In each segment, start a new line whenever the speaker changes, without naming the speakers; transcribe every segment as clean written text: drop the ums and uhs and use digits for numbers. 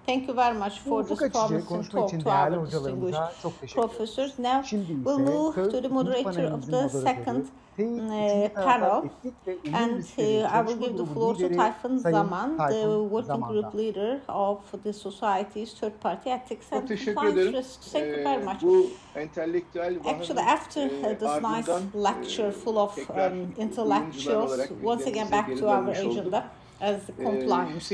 Thank you very much for this promising talk to our distinguished professors. Now we'll move to the moderator of the second panel, and I will give the floor to Tayfun Zaman, the working group leader of the society's third-party ethics and compliance risks. Thank you very much. Actually, after this nice lecture full of intellectuals, once again back to our agenda as the compliance.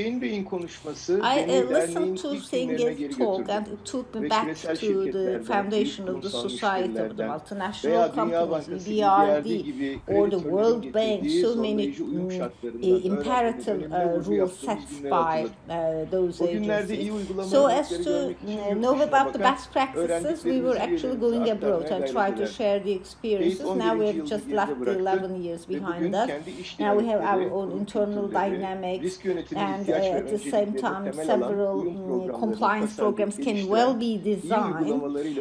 I listened to Sing's talk, and it took me back to the foundation of the society of the multinational companies, EBRD, or the World Bank. So many imperative rules set by those agencies. So as to know about the best practices, we were actually going abroad and try to share the experiences. Now we have just left the 11 years behind us. Now we have our own internal dynamics, and at the same time several compliance programs can well be designed,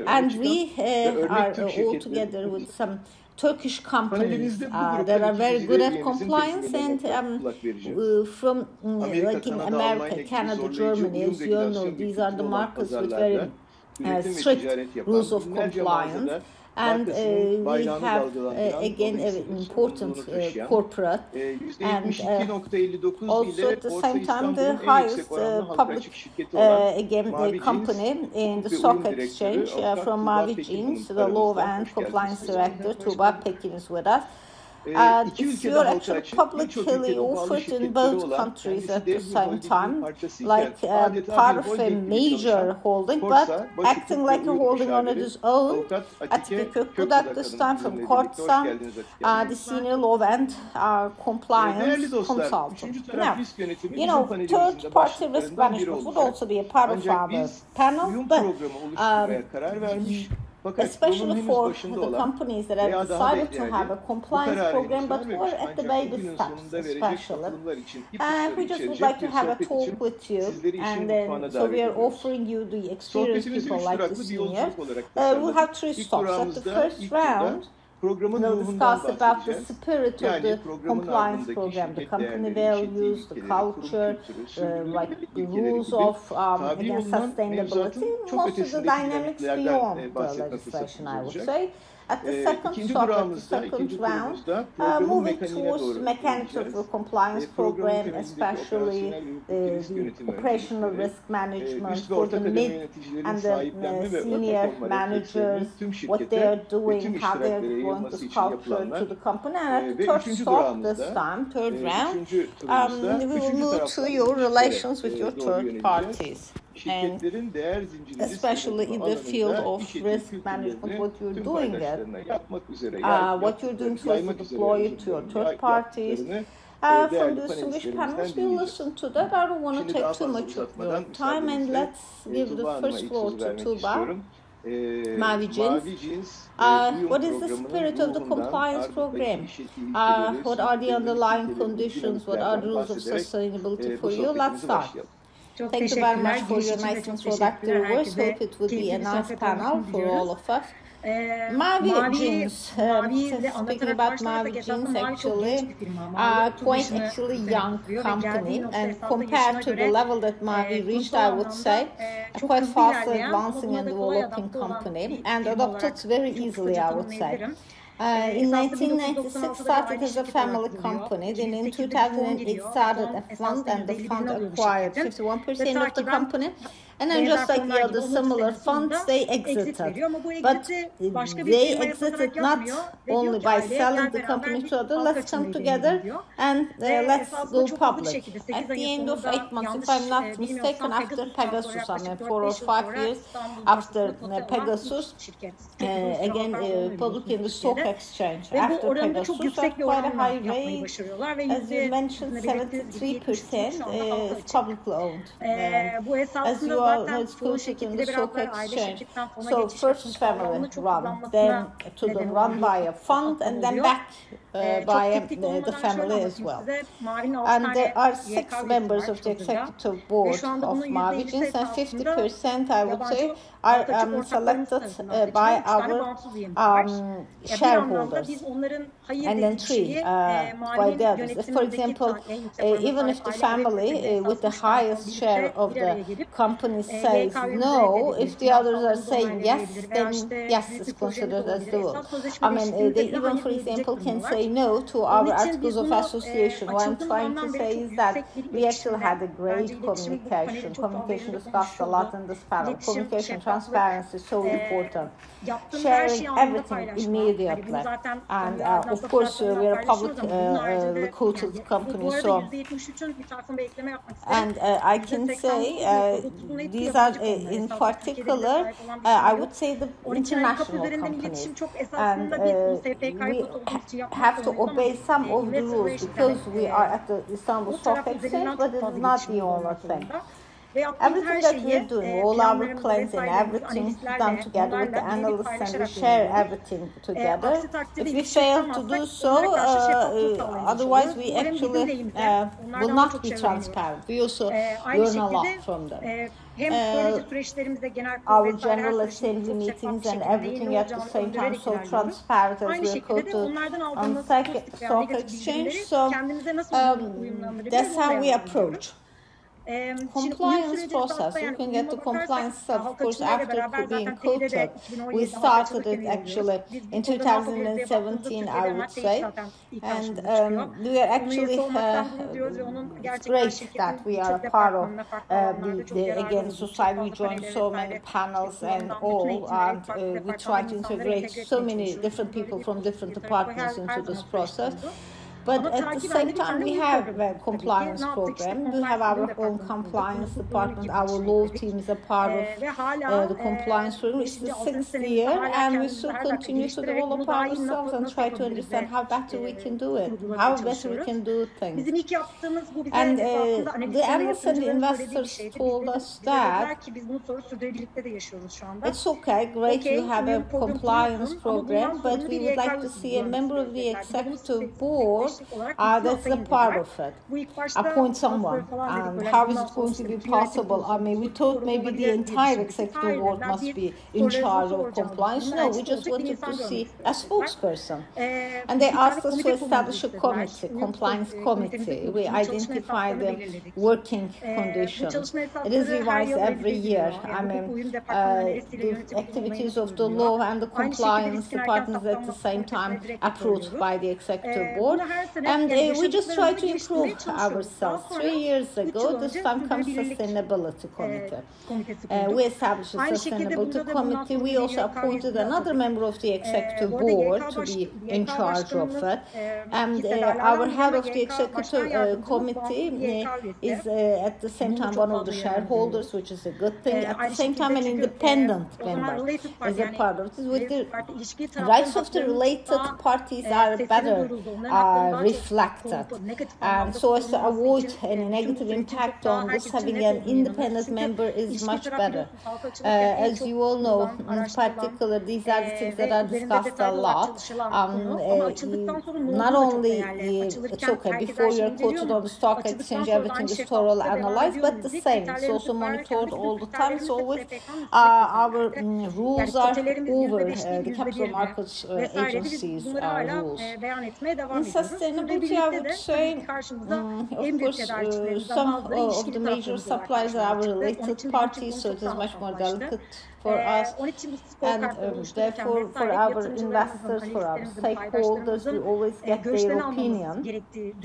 and we are all together with some Turkish companies that are very good at compliance, and from like in America, Canada, Germany, as you all know, these are the markets with very strict rules of compliance. And we have again an important corporate, and also at the same time the highest public company in the stock exchange from Mavi Jeans, the law and compliance director Tuba Pekin is with us. It's actually publicly offered in both countries at the same time, like part of a major holding, but acting like a holding on its own. Atike Kökbudak this time from KORDSA, the senior law and compliance consultant. Now, you know, third-party risk management would also be a part of our panel, but especially for the companies that have decided to have a compliance program, but we're at the baby steps especially. We just would like to have a talk with you, and then so we are offering you the experienced people like the seniors. We'll have 3 stops. At the first round, we'll discuss about the spirit of the compliance program, the company values, the culture, like the rules of against sustainability, most of the dynamics beyond the legislation, I would say. At the second stop, at the second round, moving towards the mechanics of the compliance program, especially the operational risk management for the mid and the senior managers, what they are doing, how they are going to culture to the company. And at the third stop this time, third round, we will move to your relations with your third parties, and especially in the field of risk management, what you're doing there, what you're doing to deploy it to your third parties. From the distinguished panelists, we'll listen to that. I don't want to take too much of your time, and let's give the first floor to Tuba. Mavi Jeans. What is the spirit of the compliance program? What are the underlying conditions? What are the rules of sustainability for you? Let's start. Thank you very much for your nice introductory words. Hope it will be a nice panel for all of us. Mavi Jeans, speaking about Mavi Jeans, actually, quite actually young company, and compared to the level that Mavi reached, I would say, quite fast advancing and developing company, and adopted very easily, I would say. In 1996 started as a family company, then in 2008 started a fund, and the fund acquired 51% of the company, and then just like the other similar funds, they exited. But they exited not only by selling the company to others, let's come together and let's go public. At the end of 8 months, if I'm not mistaken, after Pegasus, I mean 4 or 5 years after Pegasus, again public in the stock exchange. After Pegasus, at quite a high rate, as you mentioned, 73% is publicly owned. As you well, no, it's quoted in the stock exchange. So first family run, then to the run by a fund, and then back by the family as well. And there are 6 members of the executive board of Mavi Jeans, and 50%, I would say, are selected by our shareholders, and then 3 by the others. For example, even if the family with the highest share of the company says no, if the others are saying yes, then yes is considered as the vote. I mean, they even, for example, can say no to our articles of association. What I'm trying to say is that we actually had a great communication. Communication discussed a lot in this panel. Communication, transparency is so important. Sharing everything immediately. And of course, we are a publicly quoted company, so and I can say these are in particular, I would say, the international companies, and we have to obey some of the rules because we are at the Istanbul Stock Exchange, but it is not the only thing. Everything that we're doing, all our plans and everything done together with the analysts, and we share everything together. If we fail to do so, otherwise we actually will not be transparent. We also learn a lot from them. Our General Assembly meetings and everything at the same time, so transparent as we're quoted on the stock exchange. So that's how we approach. Compliance process, looking at the compliance stuff, of course, after being quoted, we started it actually in 2017, I would say, and we are actually, it's great that we are a part of again, society. We joined so many panels and all, and we try to integrate so many different people from different departments into this process. But at the same time, we have a compliance program. We have our own compliance department. Our law team is a part of the compliance program. It's the 6th year, and we still continue to develop ourselves and try to understand how better we can do it, how better we can do things. And the analysts and the investors told us that it's okay, great, you have a compliance program, but we would like to see a member of the executive board that's a part of it. Appoint someone. And how is it going to be possible? I mean, we thought maybe the entire executive board must be in charge of compliance. No, we just wanted to see a spokesperson. And they asked us to establish a committee, compliance committee. We identify the working conditions. It is revised every year. I mean, the activities of the law and the compliance departments at the same time approved by the executive board. And we just try to improve ourselves. 3 years ago, this time comes Sustainability Committee. We established a Sustainability Committee. We also appointed another member of the Executive Board to be in charge of it. And our head of the Executive Committee is at the same time one of the shareholders, which is a good thing. At the same time, an independent member is a part of this. With the rights of the related parties are better reflected, and so as to avoid any negative impact on this, having an independent member is much better. As you all know, in particular, these are the things that are discussed a lot. Not only it's okay, before you're quoted on the stock exchange, everything is thoroughly analyzed, but the same, it's also monitored all the time. It's always our rules are over the capital markets agencies' rules. In sustainability, I would say, of course, some of the major suppliers are our related parties, so it is much more delicate for us, and therefore for our investors, for our stakeholders, we always get their opinion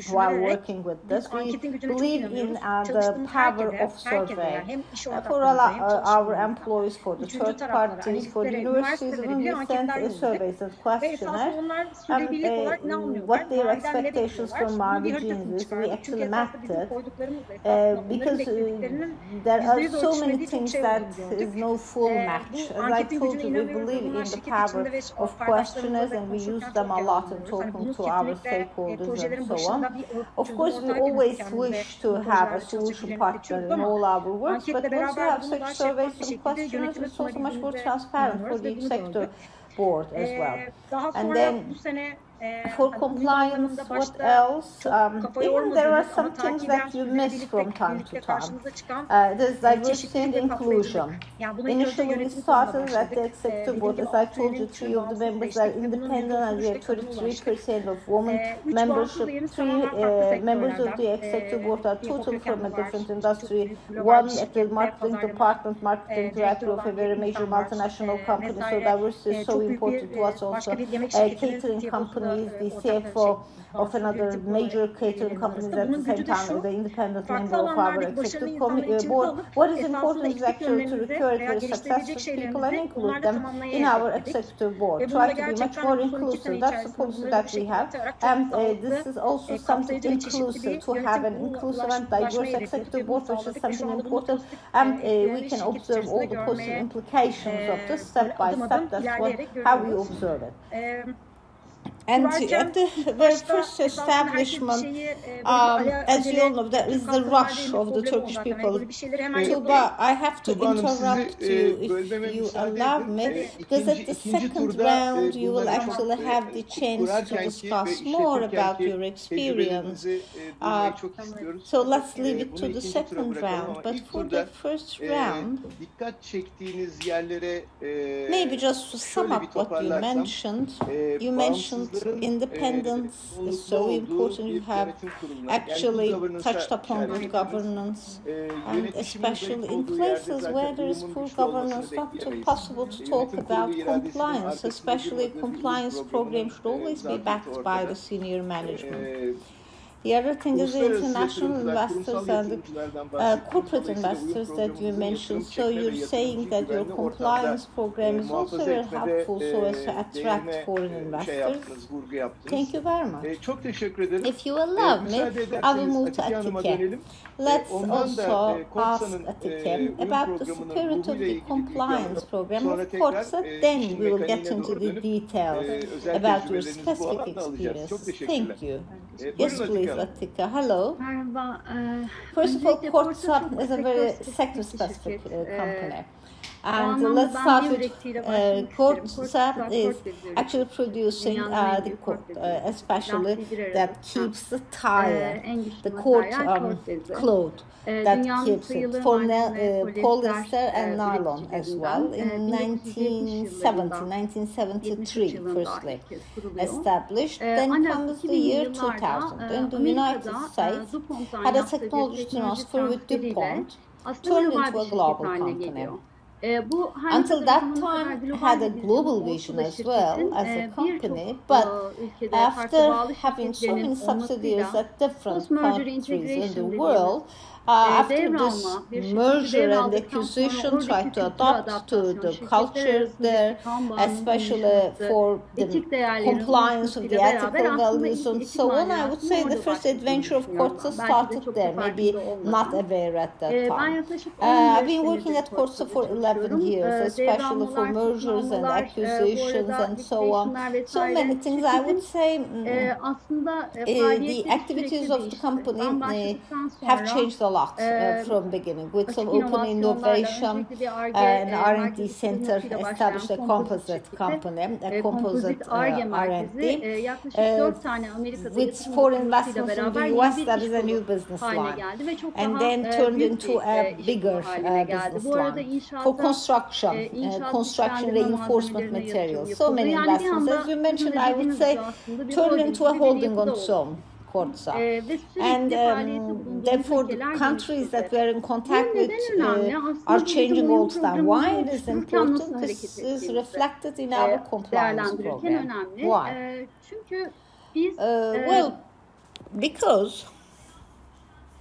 while working with this. We believe in the power of survey for our employees, for the third parties, for the universities. When we send surveys and questionnaires, what their expectations from Mavi Jeans is, we actually mapped it because there are so many things that is no full match. As I told you, we believe in the power of questionnaires and we use them a lot in talking to our stakeholders and so on. Of course, we always wish to have a solution partner in all our works, but once you have such surveys and questionnaires, it's also much more transparent for the executive board as well. And then for compliance, what else? Even there are some things that you miss from time to time. There's diversity and inclusion. Initially, we started at the executive board. As I told you, 3 of the members are independent, and we have 33% of women membership. 3 members of the executive board are totally from a different industry. 1 at the marketing department, marketing director of a very major multinational company. So diversity is so important to us also. Catering companies, the CFO of another major catering company at the same time as the independent member of our executive board. What is important is actually to recruit very successful people and include them in our executive board. Try to be much more inclusive. That's the policy that we have. And this is also something inclusive, to have an inclusive and diverse executive board, which is something important. And we can observe all the positive implications of this step by step. That's how we observe it. And at the very first establishment, as you all know, that is the rush of the Turkish people. Tuba, I have to interrupt you if you allow me, because at the second round you will actually have the chance to discuss more about your experience. So let's leave it to the second round. But for the first round, maybe just to sum up what you mentioned independence is so important. You have actually touched upon good governance, and especially in places where there is poor governance, not possible to talk about compliance, especially compliance programs should always be backed by the senior management. The other thing is the international investors and the corporate investors that you mentioned. So you're saying that your compliance program is also very helpful so as to attract foreign investors. Thank you very much. If you allow me, I will move to Atike. Let's also ask Atike about the spirit of the compliance program of KORDSA. Then we will get into the details about your specific experience. Thank you. Yes, please, Atike. Hello. First of all, KORDSA is a very sector-specific company. And let's start with KORDSA is actually producing the coat, especially that keeps the tire, the coat cloth that keeps it for polyester and nylon as well. In 1973, firstly established. Then comes the year 2000, and the United States had a technology transfer with DuPont, turned into a global company. Until that time, had a global vision as well as a company, but after having so many subsidiaries at different countries in the world, after this merger and acquisition, tried to adapt to the culture there, especially for the compliance of the ethical values and so on. I would say the first adventure of KORDSA started there, maybe not aware at that time. I've been working at KORDSA for 11 years, especially for mergers and acquisitions and so on. So many things. I would say the activities of the company have changed a lot from beginning, with some open innovation, an R&D center, established a composite company, a composite R&D, with foreign investments in the US. That is a new business line, and then turned into a bigger business line for construction reinforcement materials. So many investments, as you mentioned. I would say turned into a holding on its own, KORDSA. And therefore the countries that we are in contact with are changing all the time. Why it is important? This is reflected in our compliance program. Why? Well, because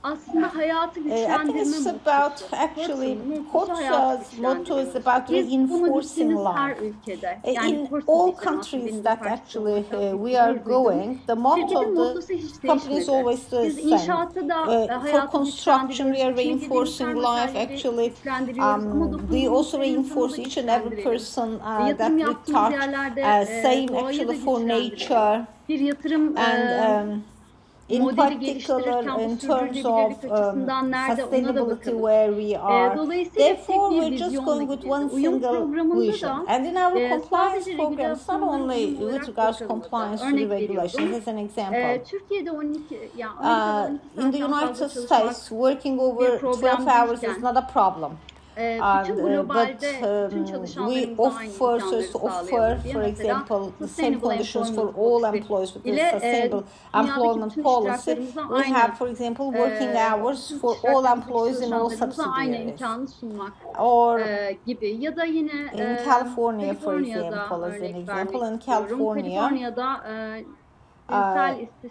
aslında hayatı güçlendirme
I think it's about actually KORDSA's motto is about reinforcing life. In all countries that actually we are going, the motto of the company is always the same. For construction, we are reinforcing life. Actually, we also reinforce each and every person that we touch. Same actually for nature. And in particular, in terms of sustainability where we are. Therefore, we're just going with one single vision. And in our compliance programs, not only with regards to compliance to the regulations, as an example, in the United States, working over 12 hours is not a problem. But we offer, for example, the same conditions for all employees with the sustainable employment policy. We have, for example, working hours for all employees in all subsidiaries. Or in California, for example, as an example, in California,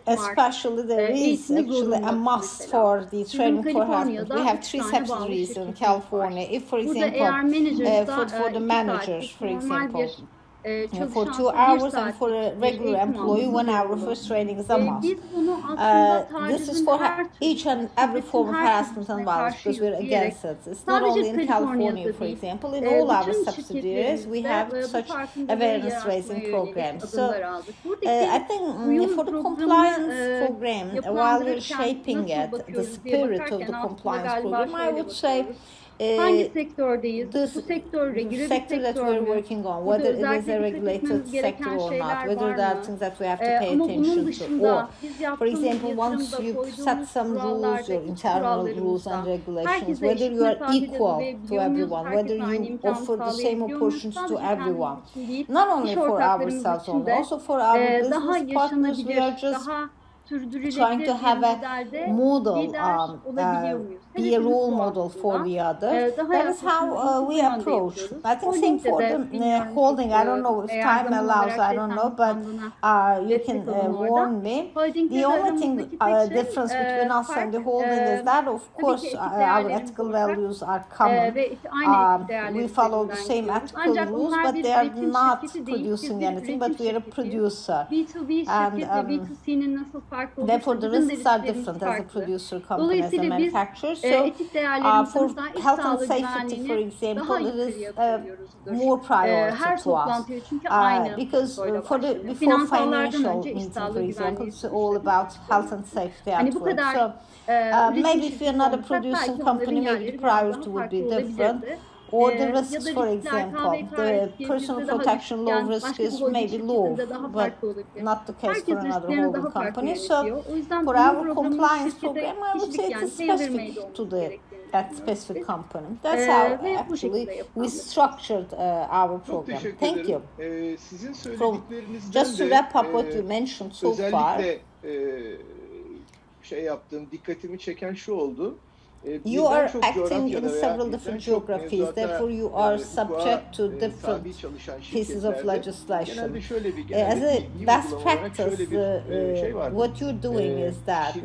especially there is actually a must for the training for husbands. We have 3 subsidiaries in California. If, for example, for the managers, for example, for 2 hours, and for a regular employee 1 hour first training is a must. This is for each and every form of harassment and violence, because we're against it. It's not only in California, for example, in all our subsidiaries we have such awareness raising programs. So I think for the compliance program, while we're shaping it, the spirit of the compliance program, I would say hangi sektördeyiz? Bu sector that we're working on, whether it is a regulated sector or not, whether there are things that we have to pay attention to, or, for example, once you set some rules, your internal rules and regulations, whether you are equal to everyone, whether you offer the same opportunities to everyone, not only for ourselves only, also for our business partners. We are just trying to have a model, be a role model for the others. That is how we approach. I think same for the holding. I don't know if time allows, I don't know, but you can warn me. The only thing, difference between us and the holding is that, of course, our ethical values are common. We follow the same ethical rules, but they are not producing anything, but we are a producer. And therefore, the risks are different as a producer company, as a manufacturer. So, for health and safety, for example, it is more priority to us. Because before financial meeting, for example, it's all about health and safety at work. So, maybe if you're not a producing company, maybe the priority would be different. Or the risks, for example, the personal protection law risk is maybe low, but not the case for another holding company. So for our compliance program, I would say it's specific to that specific company. That's how actually we structured our program. Thank you. Just to wrap up what you mentioned so far.
Dikkatimi çeken şu oldu.
You are acting in several different geographies, therefore you are subject to different pieces of legislation. As a best practice, what you're doing is that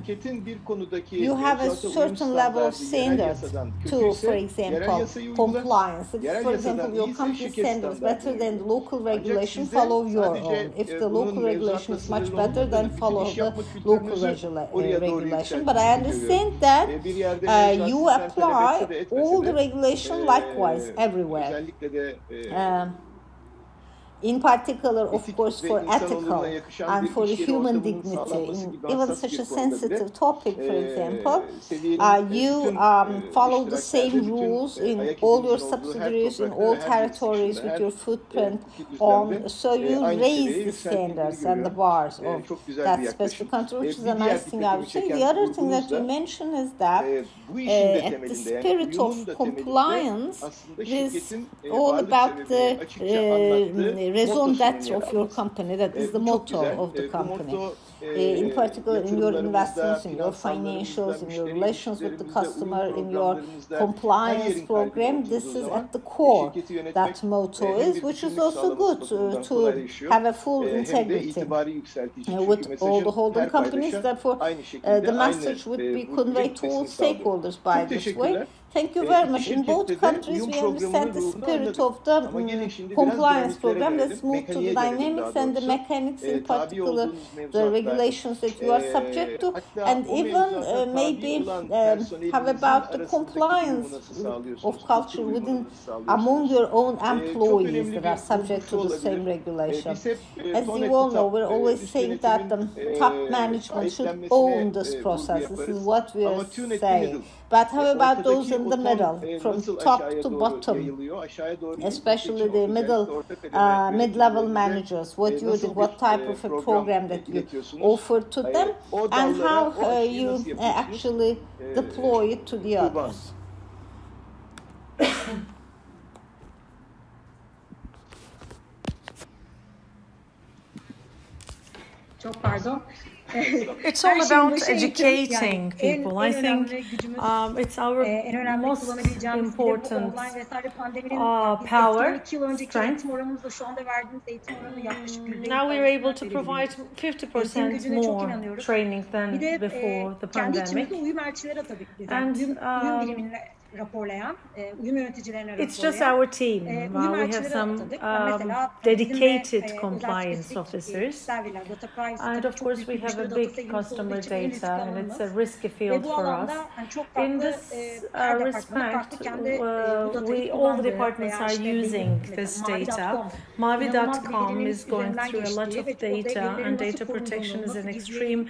you have a certain level of standards to, for example, compliance. If, for example, your company standard is better than the local regulation, follow your own. If the local regulation is much better, then follow the local regulation. But I understand that you apply all the regulation likewise everywhere. In particular, of course, for ethical and for human dignity, in even such a sensitive topic, for example, you follow the same rules in all your subsidiaries, in all territories with your footprint on, so you raise the standards and the bars of that specific country, which is a nice thing, I would say. The other thing that you mentioned is that at the spirit of compliance is all about the raison d'être of your company. That is the motto of the company. in particular in your investments, in your financials, in your relations with the customer, in your compliance program. This is at the core, that motto is, which is also good to have a full integrity with all the holding companies. Therefore, the message would be conveyed to all stakeholders by this way. Thank you very much. In both countries, we understand the spirit of the compliance program. Let's move to the dynamics and the mechanics, in particular the regulations that you are subject to, and even maybe have about the compliance of culture within among your own employees that are subject to the same regulation. As you all know, we're always saying that the top management should own this process. This is what we are saying. But how about those in the middle, from top to bottom, especially the mid-level managers? What you think, what type of a program that you offer to them, and how you actually deploy it to the others?
Çok pardon.
It's all about educating people. I think it's our most important power, strength. Now we're able to provide 50% more training than before the pandemic. And it's just our team. We have some dedicated compliance officers, and of course we have a big customer data, and it's a risky field for us. In this respect, all the departments are using this data. Mavi.com is going through a lot of data, and data protection is an extreme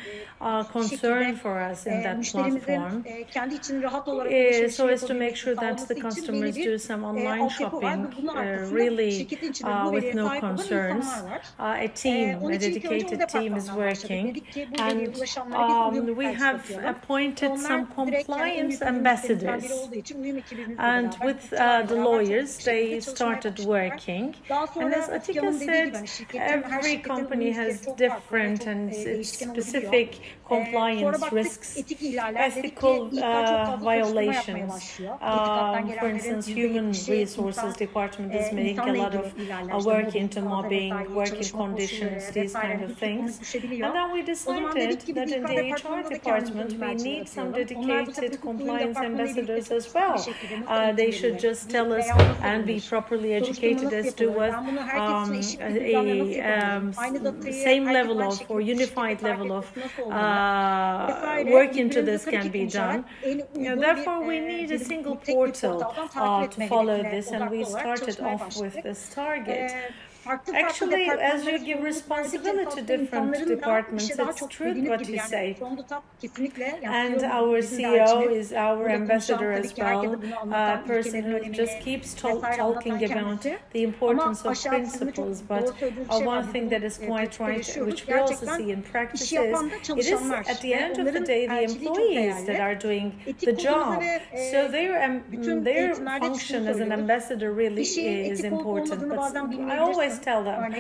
concern for us in that platform. So as to make sure that the customers do some online shopping really with no concerns. A dedicated team is working, and we have appointed some compliance ambassadors, and with the lawyers they started working. And as Atike said, every company has different and specific compliance risks, ethical violations. For instance, human resources department is making a lot of work into mobbing, working conditions, these kind of things. And then we decided that in the HR department we need some dedicated compliance ambassadors as well. They should just tell us and be properly educated as to what same level of or unified level of work into this can be done. Therefore, we need a single portal to follow this, and we started off with this target. Actually, as you give responsibility to different departments, it's true what you say. And our CEO is our ambassador as well, a person who just keeps talking about the importance of principles. But one thing that is quite right, which we also see in practice, is it is at the end of the day the employees that are doing the job. So their function as an ambassador really is important. But I always tell them,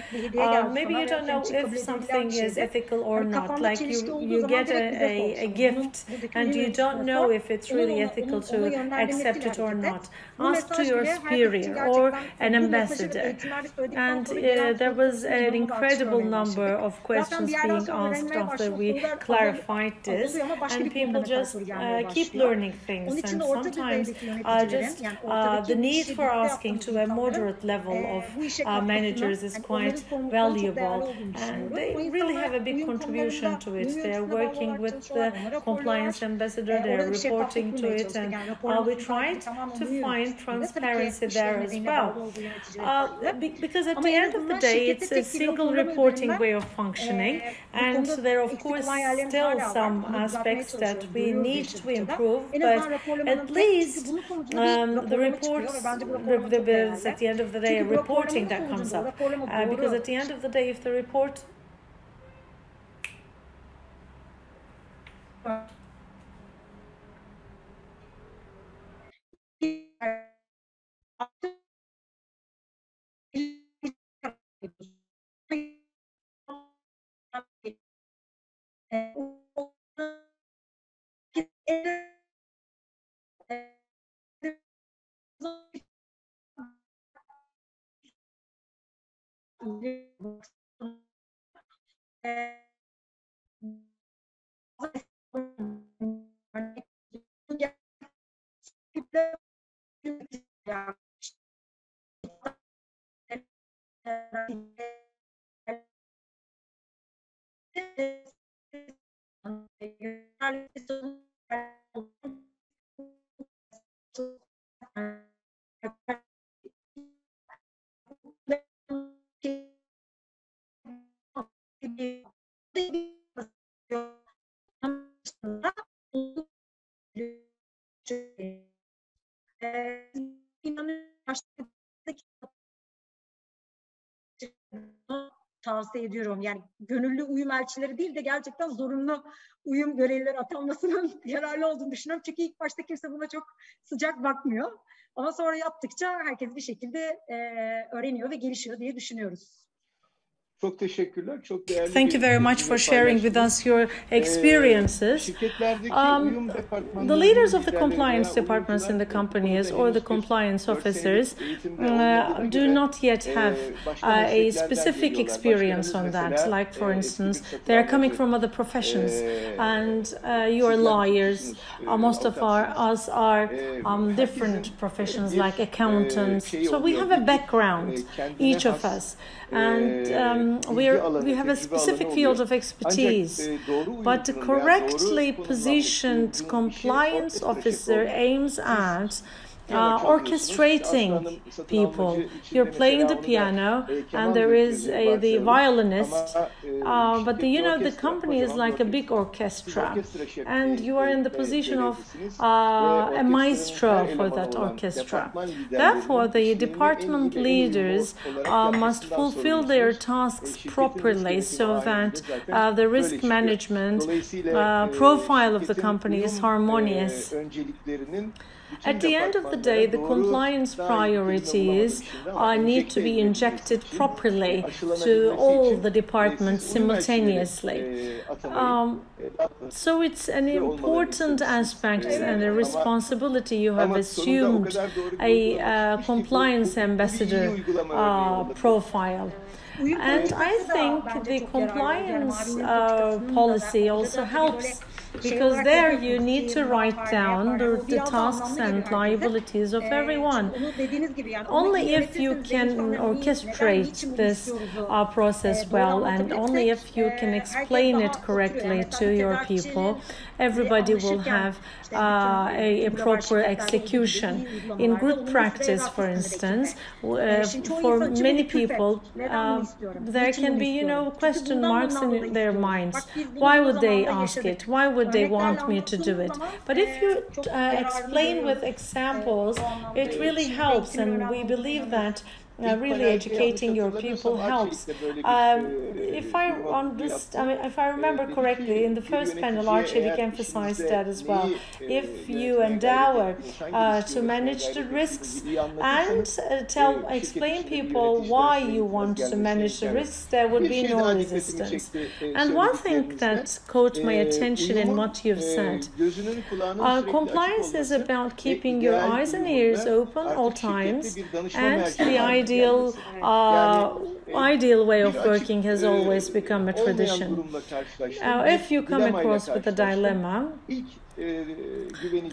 maybe you don't know if something is ethical or not. Like you get a gift and you don't know if it's really ethical to accept it or not. Ask to your superior or an ambassador. And there was an incredible number of questions being asked after we clarified this, and people just keep learning things, and sometimes just the need for asking to a moderate level of managers is quite valuable, and they really have a big contribution to it. They're working with the compliance ambassador, they're reporting to it, and we tried to find transparency there as well. Because at the end of the day, it's a single reporting way of functioning, and there are of course still some aspects that we need to improve, but at least the reports, there's at the end of the day a reporting that comes up, because at the end of the day, if the report
tavsiye ediyorum. Yani gönüllü uyum elçileri değil de gerçekten zorunlu uyum görevlileri atanmasının yararlı olduğunu düşünüyorum. Çünkü ilk başta kimse buna çok sıcak bakmıyor. Ama sonra yaptıkça herkes bir şekilde öğreniyor ve gelişiyor diye düşünüyoruz.
Çok teşekkürler. Çok değerli.
Thank you very much for sharing with us your experiences. The leaders of the compliance departments in the companies or the compliance officers do not yet have a specific experience on that. Like, for instance, they are coming from other professions, and you are lawyers. Most of us are different professions, like accountants. So we have a background, each of us, and we have a specific field of expertise, but the correctly positioned compliance officer aims at orchestrating people. You're playing the piano, and there is the violinist, but the company is like a big orchestra, and you are in the position of a maestro for that orchestra. Therefore, the department leaders must fulfill their tasks properly so that the risk management profile of the company is harmonious. At the end of the day, the compliance priorities need to be injected properly to all the departments simultaneously. So it's an important aspect and a responsibility you have assumed, a compliance ambassador profile. And I think the compliance policy also helps, because there you need to write down the tasks and liabilities of everyone. Only if you can orchestrate this process well, and only if you can explain it correctly to your people, everybody will have a proper execution. In good practice, for instance, for many people, there can be, question marks in their minds. Why would they ask it? Why would they want me to do it? But if you explain with examples, it really helps, and we believe that really educating your people helps. If I remember correctly, in the first panel, Atike emphasized that as well. If you endeavor to manage the risks and explain people why you want to manage the risks, there would be no resistance. And one thing that caught my attention in what you've said, compliance is about keeping your eyes and ears open all times, and the ideal way of working has always become a tradition. If you come across with a dilemma,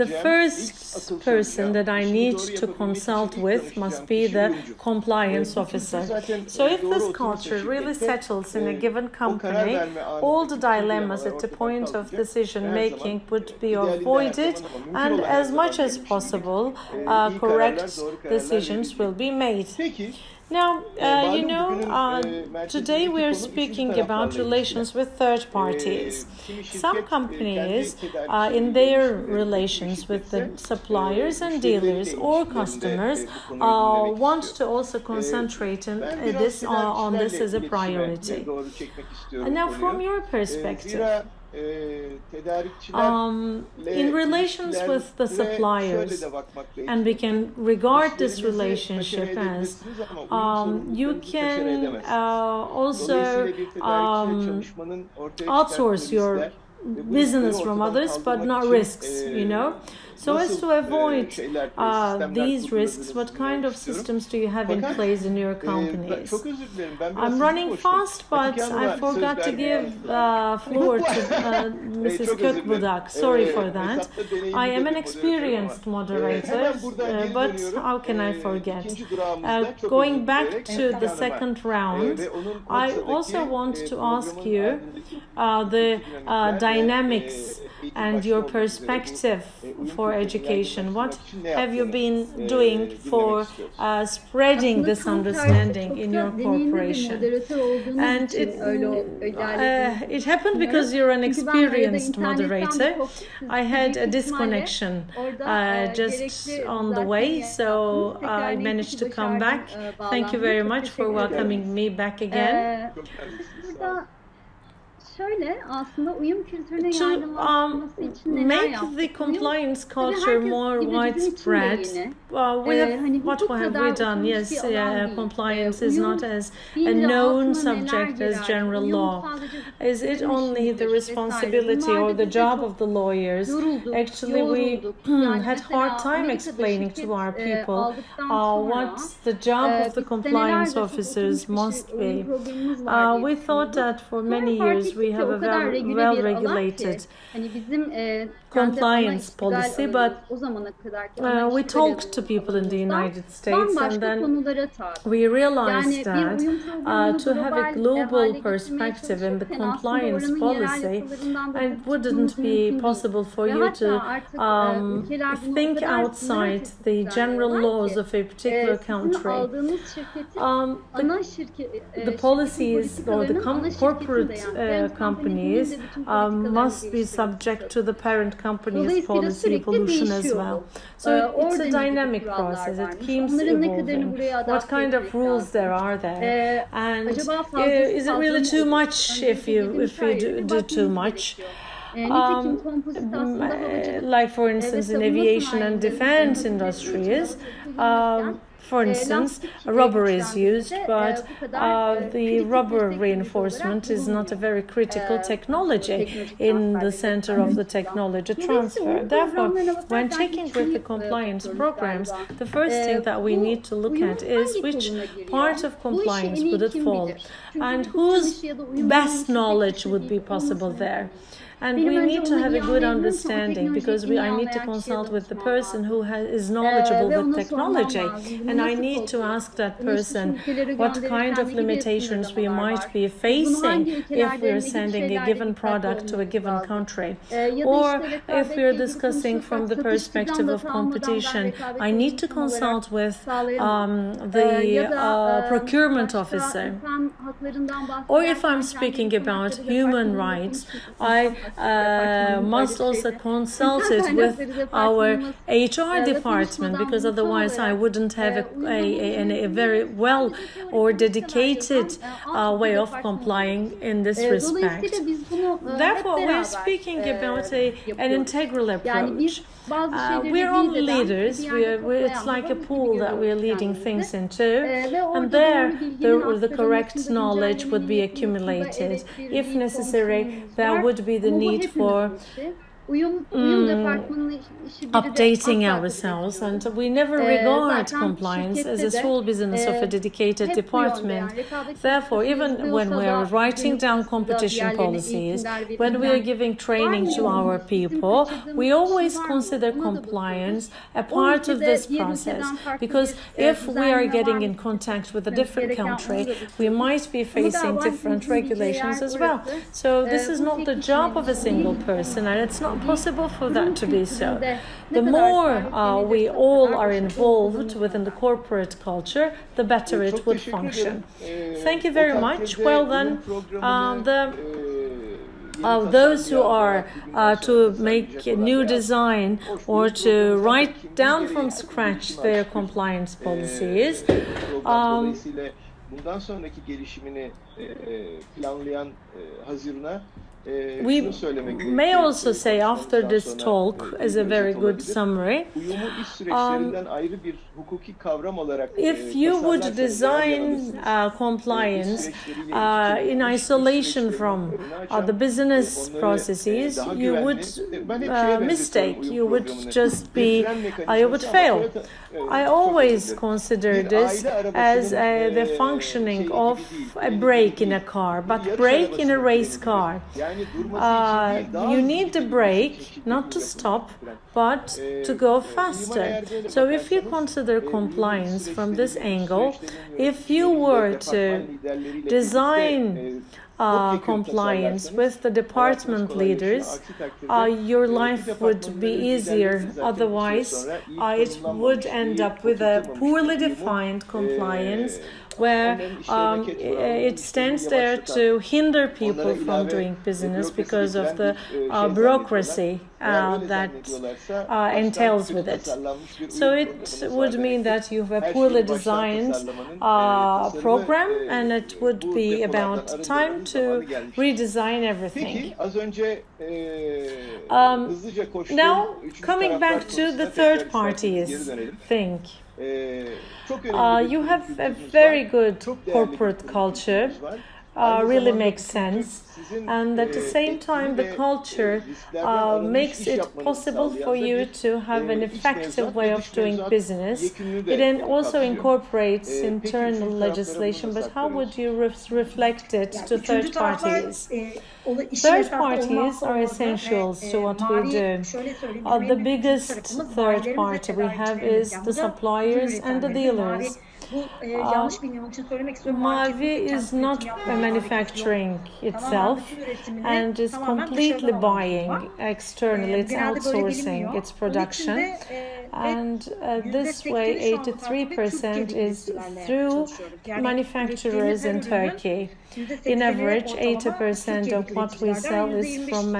the first person that I need to consult with must be the compliance officer. So if this culture really settles in a given company, all the dilemmas at the point of decision making would be avoided, and as much as possible, correct decisions will be made. Now, today we are speaking about relations with third parties. Some companies, in their relations with the suppliers and dealers or customers, want to also concentrate on this as a priority. And now, from your perspective, in relations with the suppliers, and we can regard this relationship as you can also outsource your business from others, but not risks, you know. So as to avoid these risks, what kind of systems do you have in place in your companies? I'm running fast, but I forgot to give floor to Mrs. Kökbudak. Sorry for that. I am an experienced moderator, but how can I forget? Going back to the second round, I also want to ask you the dynamics and your perspective for education. What have you been doing for spreading this understanding in your corporation? And it happened because you're an experienced moderator. I had a disconnection just on the way, so I managed to come back. Thank you very much for welcoming me back again. To make the compliance culture more widespread, what have we done? Yes, compliance is not as a known subject as general law. Is it only the responsibility or the job of the lawyers? Actually, we had hard time explaining to our people what the job of the compliance officers must be. We thought that for many years we have a very well-regulated compliance policy, but we talked to people in the United States, and then we realized that to have a global perspective in the compliance policy, it wouldn't be possible for you to think outside the general laws of a particular country. The policies or the corporate companies must be subject to the parent company's policy evolution as well. So it's a dynamic process. It keeps evolving. What kind of rules there are there? And is it really too much if you do too much? Like for instance in aviation and defense industries, for instance, rubber is used, but the rubber reinforcement is not a very critical technology in the center of the technology transfer. Therefore, when checking with the compliance programs, the first thing that we need to look at is which part of compliance would it fall, and whose best knowledge would be possible there. And we need to have a good understanding, because I need to consult with the person who is knowledgeable with technology, and I need to ask that person what kind of limitations we might be facing if we're sending a given product to a given country, or if we're discussing from the perspective of competition. I need to consult with the procurement officer, or if I'm speaking about human rights, I must also consult it with our HR department, because otherwise I wouldn't have a very well or dedicated way of complying in this respect. Therefore, we're speaking about an integral approach. We're only leaders. It's like a pool that we're leading things into, and there the correct knowledge would be accumulated. If necessary, there would be the need for updating ourselves, and we never regard compliance as a sole business of a dedicated department. Therefore, even when we are writing down competition policies, when we are giving training to our people, we always consider compliance a part of this process, because if we are getting in contact with a different country, we might be facing different regulations as well. So this is not the job of a single person, and it's not possible for that to be so. The more we all are involved within the corporate culture, the better it would function. Thank you very much. Well then, those who are to make a new design or to write down from scratch their compliance policies,
bundan sonraki gelişimini planlayan Haziran'a
we may also say after this talk, as a very good summary, if you would design compliance in isolation from the business processes, you would mistake. You would just be, you would fail. I always consider this as the functioning of a brake in a car, but brake in a race car. You need the brake not to stop, but to go faster. So if you consider compliance from this angle, if you were to design compliance with the department leaders, your life would be easier. Otherwise, it would end up with a poorly defined compliance where it stands there to hinder people from doing business because of the bureaucracy that entails with it. So it would mean that you have a poorly designed program, and it would be about time to redesign everything. Now, coming back to the third parties thing. You have a very good corporate culture, really makes sense, and at the same time the culture makes it possible for you to have an effective way of doing business. It then also incorporates internal legislation, but how would you reflect it to third parties? Third parties are essentials to what we do. The biggest third party we have is the suppliers and the dealers. Mavi is not manufacturing itself and is completely buying externally. It's outsourcing its production, and this way 83% is through manufacturers in Turkey. In average, 80% of what we sell is from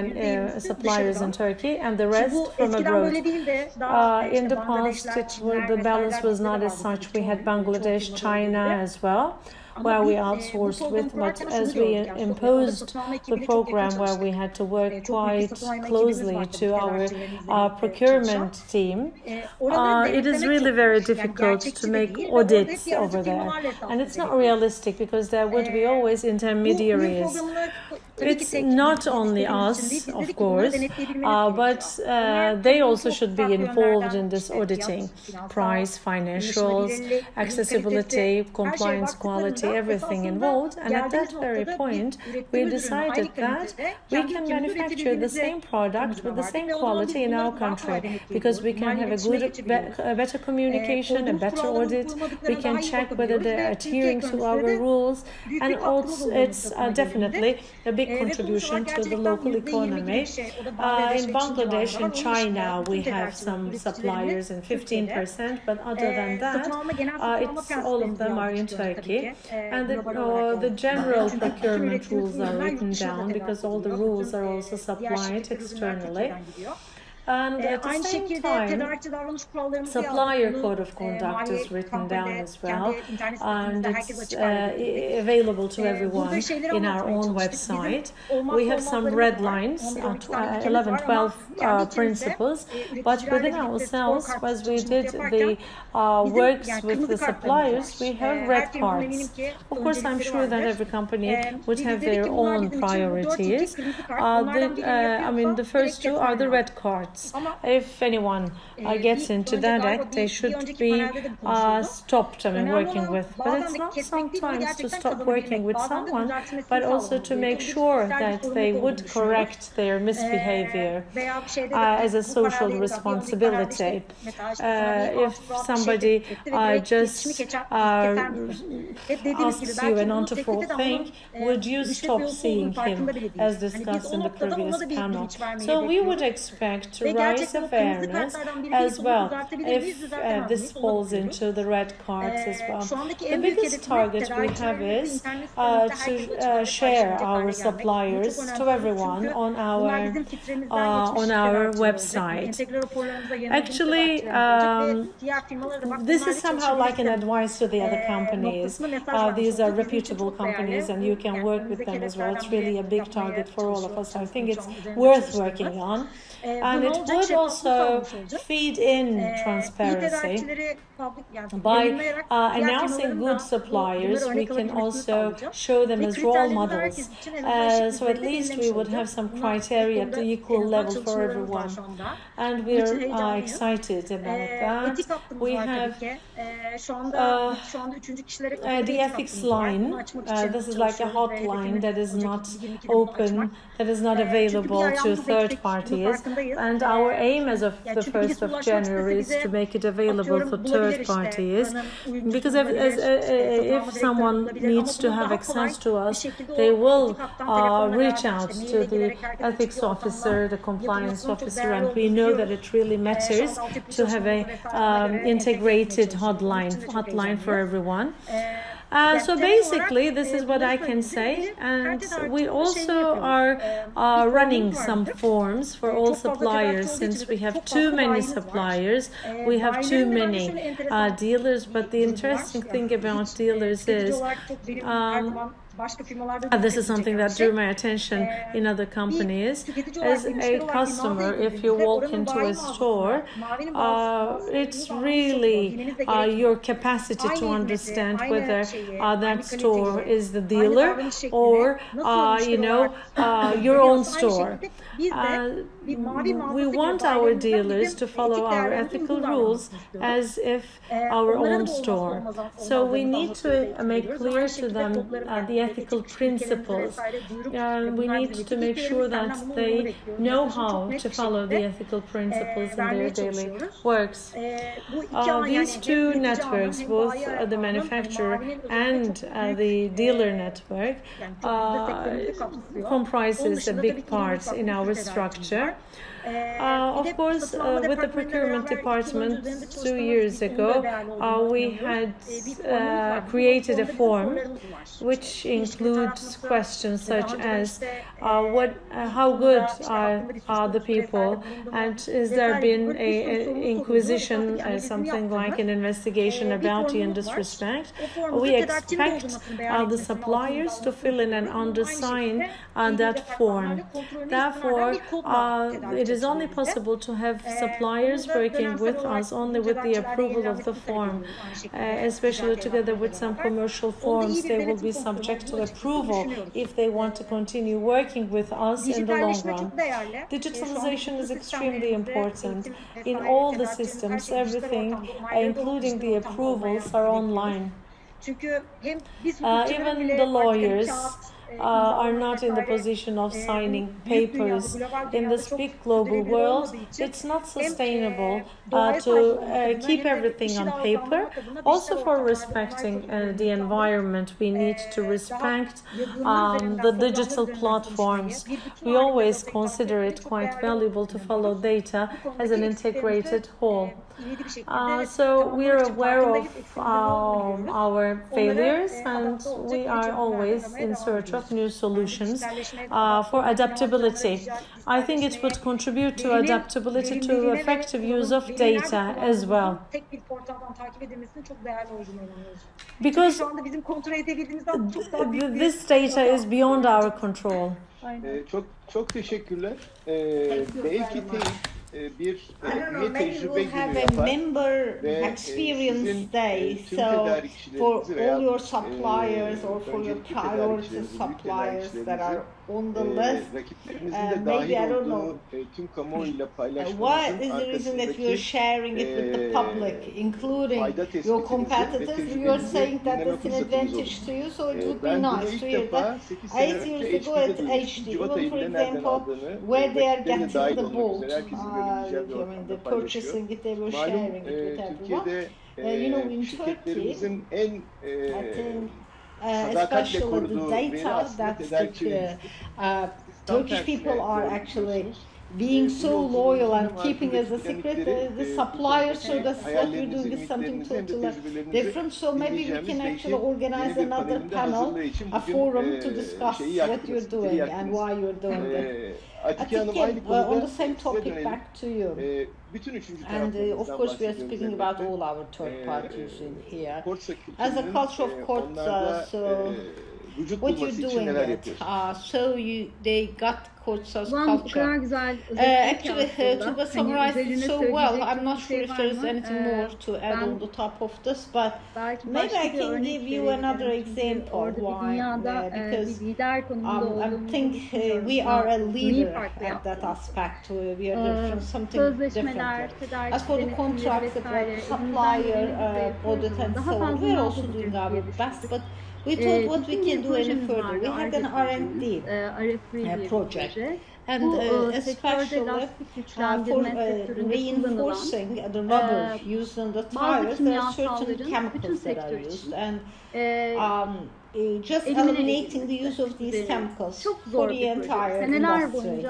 suppliers in Turkey, and the rest from abroad. In the past, the balance was not as such. We had Bangladesh, China as well, where we outsourced with, but as we imposed the program where we had to work quite closely to our procurement team, it is really very difficult to make audits over there. And it's not realistic because there would be always intermediaries. It's not only us, of course, but they also should be involved in this auditing. Price, financials, accessibility, compliance, quality, everything involved. And at that very point, we decided that we can manufacture the same product with the same quality in our country, because we can have a better communication, a better audit. We can check whether they're adhering to our rules, and also it's definitely a big contribution to the local economy. In Bangladesh and China, we have some suppliers in 15%, but other than that, all of them are in Turkey. And the general procurement rules are written down because all the rules are also supplied externally. And at the same time, supplier code of conduct is written down as well, and it's available to everyone in our own website. We have some red lines, 11, 12 principles, but within ourselves, as we did the works with the suppliers, we have red cards. Of course, I'm sure that every company would have their own priorities. The first two are the red cards. If anyone gets into that act, they should be stopped working with. But it's not sometimes to stop working with someone, but also to make sure that they would correct their misbehavior as a social responsibility. If somebody just asks you an untoward thing, would you stop seeing him, as discussed in the previous panel? So we would expect to raise awareness as well if this falls into the red cards as well. The biggest target we have is to share our suppliers to everyone on our website. Actually, this is somehow like an advice to the other companies. These are reputable companies and you can work with them as well. It's really a big target for all of us. I think it's worth working on. And it would also feed in transparency. By announcing good suppliers, we can also show them as role models. So at least we would have some criteria at the equal level for everyone. And we're excited about that. We have the ethics line. This is like a hotline that is not open, that is not available to third parties. And our aim as of the 1st of January is to make it available for third parties. Because if someone needs to have access to us, they will reach out to the ethics officer, the compliance officer, and we know that it really matters to have a integrated hotline for everyone. So basically, this is what I can say, and we also are running some forms for all suppliers. Since we have too many suppliers, we have too many dealers, but the interesting thing about dealers is this is something that drew my attention in other companies. As a customer, if you walk into a store, it's really your capacity to understand whether that store is the dealer or your own store. We want our dealers to follow our ethical rules as if our own store. So we need to make clear to them the ethical principles. We need to make sure that they know how to follow the ethical principles in their daily works. These two networks, both the manufacturer and the dealer network, comprises a big part in our structure. Of course, with the procurement department 2 years ago, we had created a form which includes questions such as how good are the people, and has there been an inquisition, something like an investigation about you in this respect. We expect the suppliers to fill in and undersign that form. Therefore, it is only possible to have suppliers working with us only with the approval of the form, especially together with some commercial forms. They will be subject to approval if they want to continue working with us in the long run. Digitalization is extremely important. In all the systems, everything, including the approvals, are online. Even the lawyers are not in the position of signing papers. In this big global world, it's not sustainable to keep everything on paper. Also, for respecting the environment, we need to respect the digital platforms. We always consider it quite valuable to follow data as an integrated whole. So we are aware of our failures, and we are always in search of new solutions for adaptability. I think it would contribute to adaptability to effective use of data as well. Because this data is beyond our control.
Çok teşekkürler. Belki bir üye tecrübe günü
member experience day, so for all your suppliers or for your priority suppliers that are on the list, maybe I don't know what is the reason that you're sharing it with the public, including your competitors. You're saying that it's an advantage to you, so it would be nice to hear that 8 years ago at HD, even for example, where they are getting the bolt, the purchasing it, they were sharing it with everyone. In Turkey, I think especially the data that Turkish people are actually being so loyal and keeping as a secret the suppliers, so that's what we're doing is something totally different. So maybe we can actually organize another panel, a forum to discuss what you're doing and why you're doing it. Atike, on the same topic, back to you. And of course we are speaking about all our third parties in here. As a culture of KORDSA, so what you're doing it, so they got KORDSA's culture. Actually, Tuba summarized it so well. I'm not sure if there is anything more to add on the top of this, but maybe I can give you another example why. Because I think we are a leader at that aspect. We are different, something different. As for the contracts, the supplier audit and so on, we are also doing our best, but we thought what we can do any further. We had an R&D project, and especially for reinforcing the rubber used in the tires, there are certain chemicals that are used, and just eliminating the use of these chemicals for the entire industry,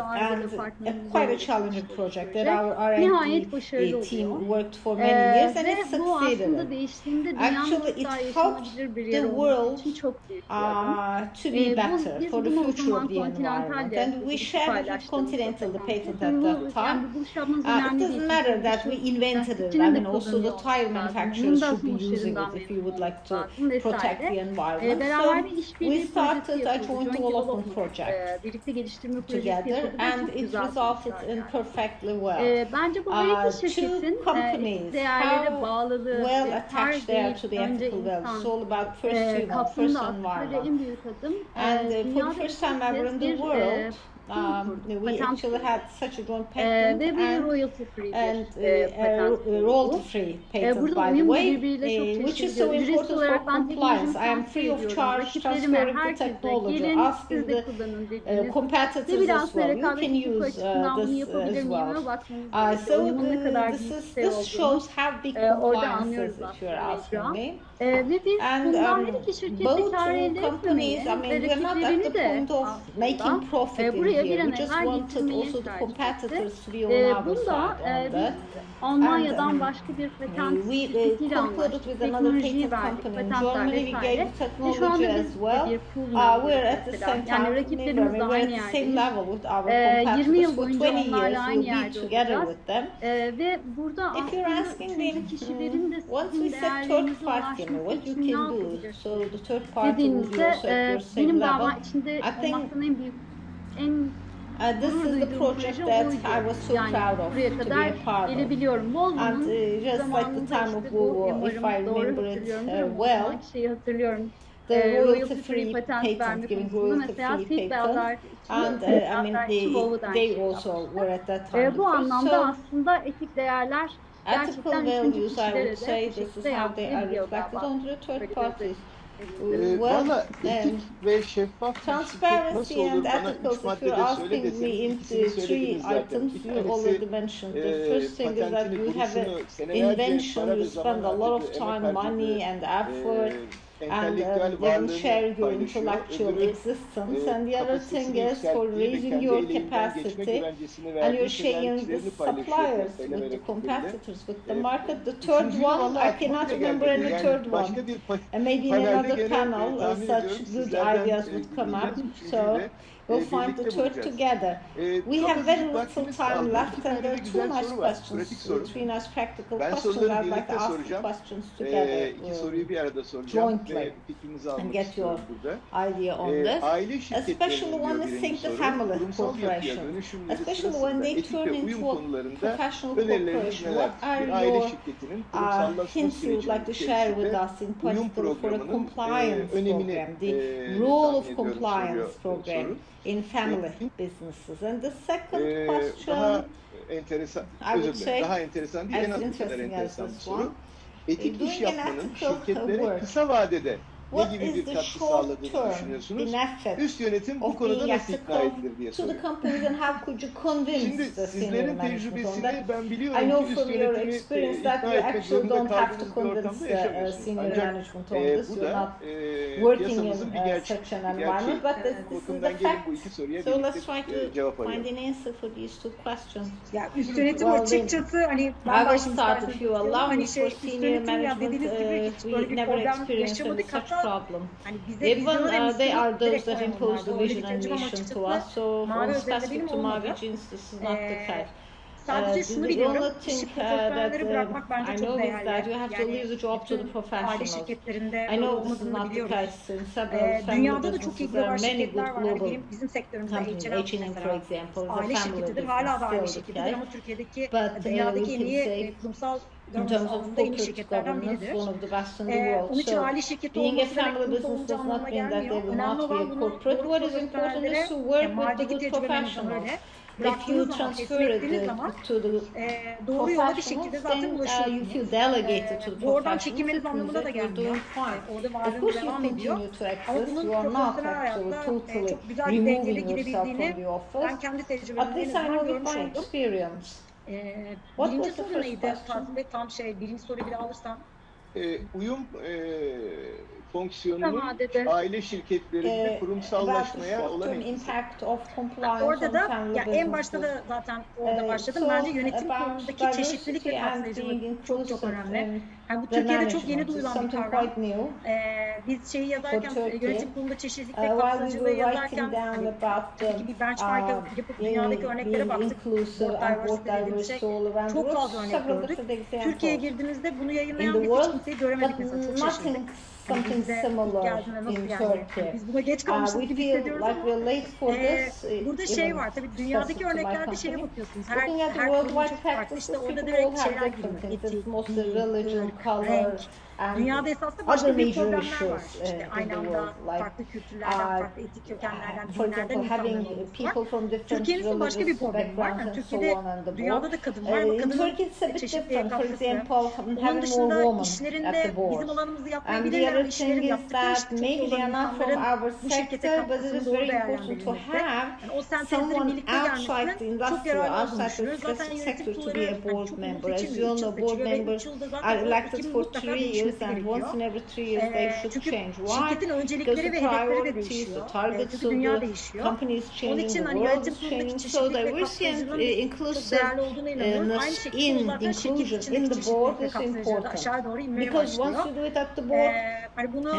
and quite a challenging project that our R&D team worked for many years, and it succeeded. Actually, it helped the world to be better for the future of the environment, and we shared it with Continental, the patent at that time. It doesn't matter that we invented it. I mean, also the tire manufacturers should be using it if you would like to protect the environment. So we started a joint development project together, and it resulted in perfectly well. Two companies, how well attached they are to the ethical values. It's all about first human, first environment. And for the first time ever in the world, we actually had such a joint patent and royalty-free patent, by the way, which is so important for compliance. I am free of charge transferring the technology, asking the competitors as well. You can use this as well. So this shows how big compliance is, if you're asking me. And both companies, I mean, we're not at the point of making profit in here. We just wanted also the competitors to be on our side on that. And we concluded with another patent company in Germany. We gave technology as well. We're at the same time, we're at the same level with our competitors. For 20 years, we'll be together with them. If you're asking me, once we set third party, what you can do, so the third party will be also at your same level. I think this is the project that I was so proud of to be a part of. And just like the time of war, if I remember it well, the royalty-free patent, giving royalty-free patent, and I mean they also were at that time. So ethical values, I would say, this is how they are reflected on the third parties. Well, transparency and ethicals, if you're asking me into three items, you already mentioned. The first thing is that you have an invention, you spend a lot of time, money, and effort, and then share your intellectual existence. And the other thing is for raising your capacity, and you're sharing the suppliers with the competitors, with the market. The third one, I cannot remember any third one, and maybe in another panel such good ideas would come up. So we'll find the third together. We have very little time left, and there are two nice questions, three nice practical questions. I'd like to ask the questions together jointly and get your idea on this. Especially when we think the family corporation, especially when they turn into a professional corporation. What are your hints you would like to share with us in particular for a compliance program, the role of compliance program in family businesses? And the second question, I would say, as interesting as this one,
etik iş yapmanın şirketlere kısa vadede ne gibi bir katkı sağladığını düşünüyorsunuz? Üst yönetim bu konuda nasıl ikna edilir diye soruyor. Şimdi sizlerin tecrübesini ben biliyorum ki üst yönetimi ikna etmek zorunda kaldığınız bir ortamda yaşamıyorsunuz. Ancak bu da piyasamızın bir gerçeği. Bu bakımdan gelin bu iki soruya birlikte cevap arayalım.
Ya üst yönetim açıkçası hani ben başlayayım istersen. Hani üst yönetim ya dediğiniz gibi hiç böyle bir problem yaşamadık. Hatta hani bize
even they are those that impose the vision and mission to us. So from specific to Mavi jeans, this is not the case.
Sadece şunu biliyorum, işi
that
profesyonelleri bırakmak bence
I
çok
know
değerli.
that you have to leave the job to the
Aile
professionals.
şirketlerinde
I know this is
olmadığını
not the
biliyoruz.
case in several
Dünyada da çok iyi global
many
şirketler
good
var. Yani
global
bizim sektörümüzde
companies. H&M, for example, is a
aile
family
şirketidir,
business
hala da aile
still the
şirketidir
case.
ama Türkiye'deki
But
dünyadaki en
we can say
iyi kurumsal
in terms of
alanında en iyi
corporate
şirketlerden
governance,
biridir.
one of the best in the world.
Onun için
So
aile şirketi
being a
olması demek
family
kurumsal
business
olacağı
does not
anlamına
mean that they
gelmiyor.
will
Önemli
not be
olan
a
bunu
corporate. What is important is to work with the good professionals. If you transfer it to the
doğru yola bir şekilde
professionals,
zaten
then you
ulaşıyorsunuz.
feel delegated to the
Doğrudan
professionals.
çekilmeniz
It means
anlamına da
that you're
gelmiyor.
doing fine.
Orada
Of
varlığınız
course you
devam ediyor.
continue to
Ama
access.
bunun
You are not
profesyonel
actually
hayatta
totally
çok güzel bir dengede
removing yourself from
gidebildiğini
the office.
ben kendi
At
tecrübelerimden
least I know with
görmüş
my
oldum.
experience.
Birinci soru neydi? Tam birinci soruyu bir daha alırsam.
Uyum fonksiyonunun aile şirketlerinde kurumsallaşmaya olan etkisi.
Orada da ya en başta da zaten orada başladım. Bence yönetim kurulundaki çeşitlilik ve kapsayıcılık çok önemli. Yani bu Türkiye'de çok yeni duyulan bir kavram. Biz şeyi yazarken, yönetim kurulunda çeşitlilik ve kapsayıcılığı yazarken tabii ki bir benchmark yapıp dünyadaki örneklere baktık. Board diversity dediğimiz şey çok fazla örnek gördük. Türkiye'ye girdiğimizde bunu yayınlayan hiç kimseyi göremedik mesela, çok şaşırdık.
Something similar in Turkey.
Biz buna geç kalmışız gibi hissediyoruz
like we're late for this.
Burada şey var tabii, dünyadaki örneklerde şeye bakıyorsunuz. Her kurum çok farklı. İşte orada direkt şeyler giriyor. Etik,
religion, color,
dünyada esasında başka bir problemler var. İşte aynı anda farklı kültürlerden, farklı etik kökenlerden, dinlerden insanlarımız var. Türkiye'nin başka bir problemi var. Yani Türkiye'de dünyada da kadın var ama kadının çeşitliğe katkısı. Onun dışında işlerinde bizim alanımızı yapmayabilirler ama işlerini yaptıkları işte çok olan insanların bu şirkete katkısını doğru değerlendirilmesi. Yani o sentezlerin birlikte gelmesine çok yararlı olduğunu düşünüyoruz. Zaten yönetim kurulları çok uzun için 3 yıl seçiliyor ve 3 yılda zaten o ekibi mutlaka değişmesi gerekiyor. Çünkü şirketin öncelikleri ve hedefleri de değişiyor. Çünkü dünya değişiyor. Onun için hani yönetim kurulundaki çeşitlilik ve kapsayıcılığın çok değerli olduğuna inanıyorum. Aynı şekilde zaten şirket içindeki çeşitlilik ve kapsayıcılığı da aşağı doğru inmeye başlıyor. Hani bunu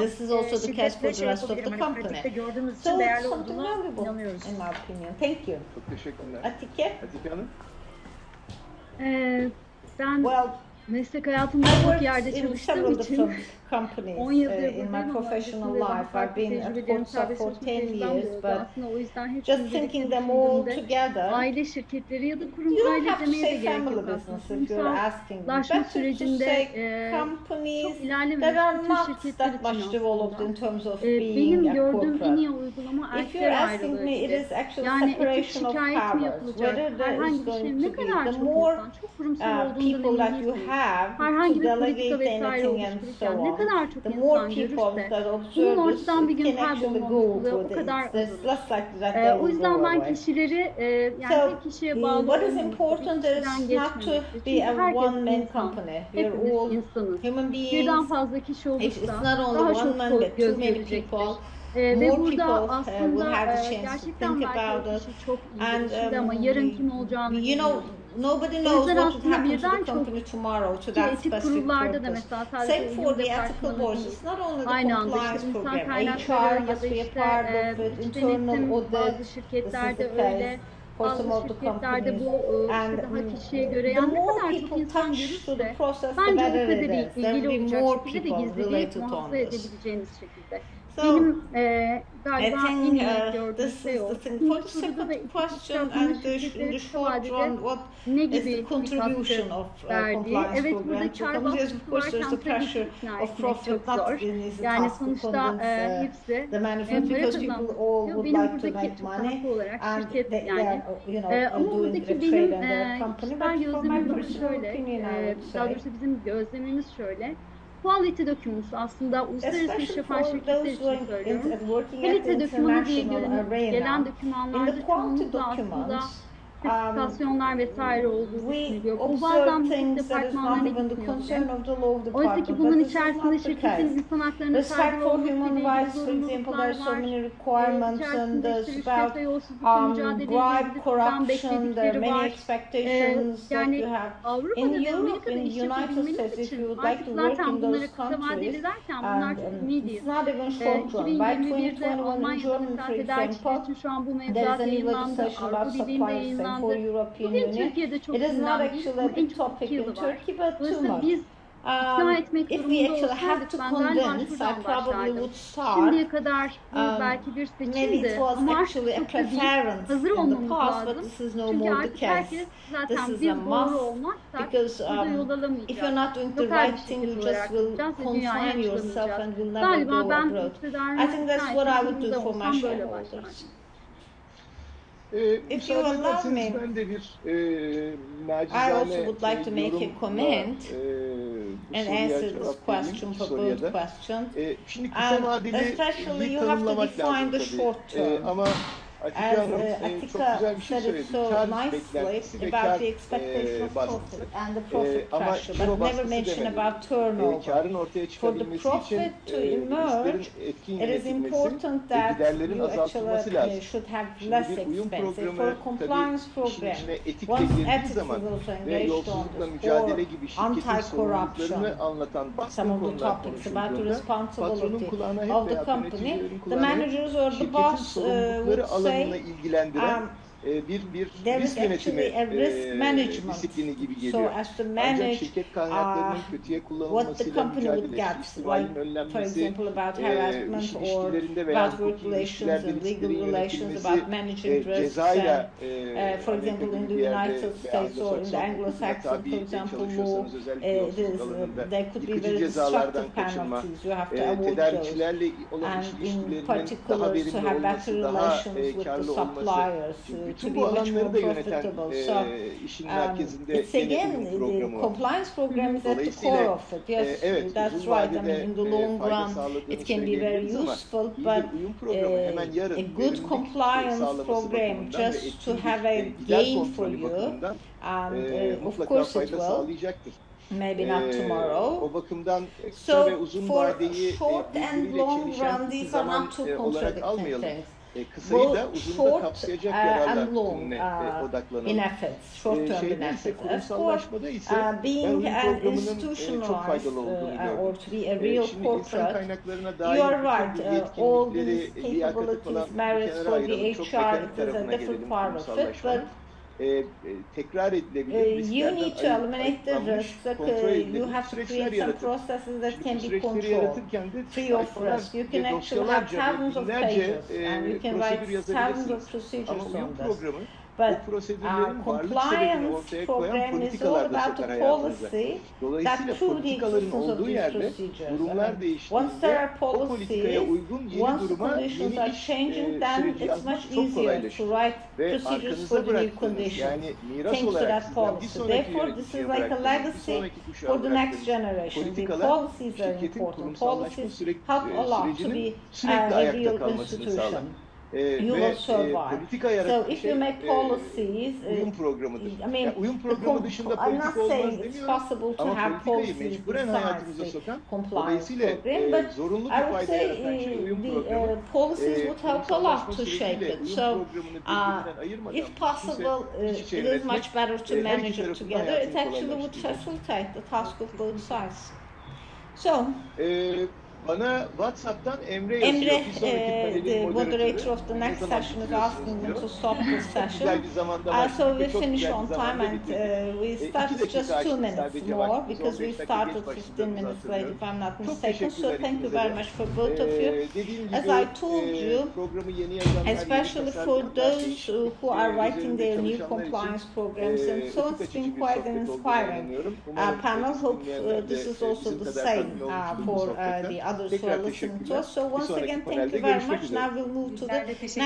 şirketle şey yapabilirim. Hani pratikte gördüğümüz için değerli olduğuna inanıyoruz.
Thank you.
Çok teşekkürler.
Atike?
Atike Hanım?
Ben meslek hayatımda çok yerde çalıştığım için 10 yıldır
in my professional life. I've been at KORDSA for 10 years, but
o yüzden
just thinking them all together,
aile şirketleri ya da kurum
you don't
aile
have to
demeye de
say
gerek
family
yok
business
aslında.
if you're asking.
Kurumsallaşma
Better to
sürecinde
say companies
çok
that
ilerlememiş
are
bütün
not
şirketler
that much
için
developed in
aslında.
terms of
Benim
being a
gördüğüm en iyi
corporate.
uygulama
If you're
erkekler
asking
ayrılığı
me, it
gibi.
is actually
Yani etik
separation of
şikayet mi
powers.
yapılacak?
Whether there is
Herhangi bir şey
going
ne
to be
kadar
the
çok
more
insan, çok kurumsal olduğundan
people that
emin
you
değilim.
have
Herhangi
to
bir politika
delegate
vesaire
anything and so
oluştururken ne
on,
kadar çok
the more
insan
people
görürse
that
bunun
observe this
ortadan bir gün
can actually
kaybolma
go
olasılığı o
with
kadar
it. It's
azalır.
less likely that they
O
will
yüzden
go
ben
away.
kişileri yani
So,
tek kişiye bağlı
what is
olmaması,
important
bir
is
kişiden
not to
geçmemesi.
be
Çünkü
a
herkes
one-man
insan.
company. We're
Hepimiz
all
insanız.
human
Birden
beings.
fazla kişi
It's
olursa
not
daha
only one
çok
man, but too
göz
many
gelecektir.
people.
Ve
More
burada
people
aslında
will have the chance to
gerçekten
think
belki
about
o
it.
kişi çok iyi
And
birisi ama yarın kim olacağını
you know,
bilmiyoruz.
nobody
O
knows
yüzden
what will
aslında
happen to
birden
the
çok
company tomorrow to
ki
that
etik
specific
kurullarda da
purpose.
mesela sadece
Same for the ethical
departmanı
boards.
değil.
It's not only the
Aynı anda
compliance
işte insan
program.
kaynakları
HR
ya
must
da
be a
işte
part of it.
iç
Internal
denetim
audit.
bazı
This is
şirketlerde
the case
öyle.
for
Bazı
some of the
şirketlerde
companies.
bu
And
işte daha kişiye göre
the
yani ne
more
kadar çok
people
insan
touch to the
görürse
process, the
bence o
better
kadar
it is. There
ilgili
will be
olacak
more
şekilde de
people
gizliliği
related on
muhafaza
this.
edebileceğiniz şekilde.
So,
Benim
I
galiba en
think
iyi gördüğüm
this
şey
is
o.
the thing. For
İkinci
the
soruda da
second question
istihdam
and in the
şirketleri
short
sadece
run, what
ne
is
gibi
the
bir
contribution
katkı
of
verdiği.
compliance
Evet,
program
burada
to
kar
companies?
baskısı
Of course, there's
varken
the
tabii
pressure
ki ikna
of
etmek
profit,
çok
not
zor.
an easy
Yani
task to
sonuçta
convince
hepsi
the management
para
because people
kazanmak
all
istiyor.
would
Benim
like to
buradaki
make
Türk
money
halkı olarak
and
şirket
they
yani.
are, you know,
Ama
doing
buradaki
the
benim
trade and their company.
kişisel
But from my
gözlemim
personal
şöyle,
opinion, I would
daha
say
doğrusu bizim gözlemimiz şöyle. quality documents aslında uluslararası iş yapan şirketler için söylüyorum. Kalite dokümanı diye gelen dokümanlarda çoğunlukla aslında spesifikasyonlar vesaire olduğunu düşünülüyor. Bu bazen bu departmanlara gitmiyor. Oysa ki bunun içerisinde şirketin insan haklarına saygı olması ile ilgili zorunluluklar var. İçerisinde işte rüşvet ve yolsuzlukla mücadele edilmesinden bekledikleri var. Yani Avrupa'da ve Amerika'da iş yapabilmeleri için artık zaten bunları kısa vadeli derken bunlar çok immediate. 2021'de Almanya'da mesela tedarik için şu an bu mevzuat yayınlandı. Avrupa Birliği'nde yayınlandı. Bugün Türkiye'de çok gündem değil. Bu en çok 2 yılı var. Dolayısıyla biz ikna etmek durumunda olsaydık ben galiba şuradan başlardım. Şimdiye kadar bu belki bir seçimdi ama artık çok da değil. Hazır olmamız lazım. Çünkü artık herkes zaten bir doğru olmazsak burada yol alamayacağız. Lokal bir şirket olarak yapacağız ve dünyaya açılamayacağız. Galiba ben iktidarın sayesinde olsam böyle başlardım.
If you allow me, I also would like to make a comment and answer this question for both questions. Especially you have to define the short term. As Atike said it so nicely about the expectation of profit and the profit pressure, but never mention about turnover. For the profit to emerge, it is important that you actually should have less expenses. For a compliance program, once ethics is also engaged on this, or anti-corruption, some of the topics about the responsibility of the company, the managers or the boss would say bir risk yönetimi disiplini gibi geliyor. Ancak şirket kaynaklarının kötüye kullanılması ile mücadele, suistimalin önlenmesi, iş ilişkilerinde veya hukuki ilişkilerde risklerin yönetilmesi, cezayla
for example, in the United States or in the Anglo-Saxon, for example, law, there could be very destructive penalties. You have to avoid those. And in particular, to have better relations with the suppliers, to be much more profitable. So it's again, the compliance program is at the core of it. Yes, that's right. I mean, in the long run, it can be very useful, but a good compliance program just to have a gain for you, and of course it will. Maybe not tomorrow. So for short and long run, these are not two contradicting things.
Kısayı da uzun da kapsayacak yararlar
benefits, short-term benefits. Of course, being an institutionalized or to be a real corporate, you are right. All these capabilities, merits for the HR, it is a different part of it, but
tekrar edilebilir
you need to eliminate the risks. You have to create some processes that can be controlled, free of risk. You can actually have thousands of pages and you can write thousands of procedures on this. But compliance program is all about the policy that through the existence of these procedures. Once there are policies, once the conditions are changing, then it's much easier to write procedures for the new conditions, thanks to that policy. Therefore, this is like a legacy for the next generation. The policies are important. Policies help a lot to be a real institution. You will survive. So if you make policies, I mean, I'm not saying it's possible to have policies besides the compliance program, but I would say the policies would help a lot to shape it. So if possible, it is much better to manage it together. It actually would facilitate the task of both sides. So,
bana WhatsApp'tan Emre yazıyor.
The moderator of the next session is asking me to stop this session. So we finish on time and we start just 2 minutes more because we started 15 minutes late if I'm not mistaken. So thank you very much for both of you. As I told you, especially for those who are writing their new compliance programs, and so it's been quite an inspiring panel. Hope this is also the same for the others who are listening to us. So once again, thank you very much. Now we'll move to the next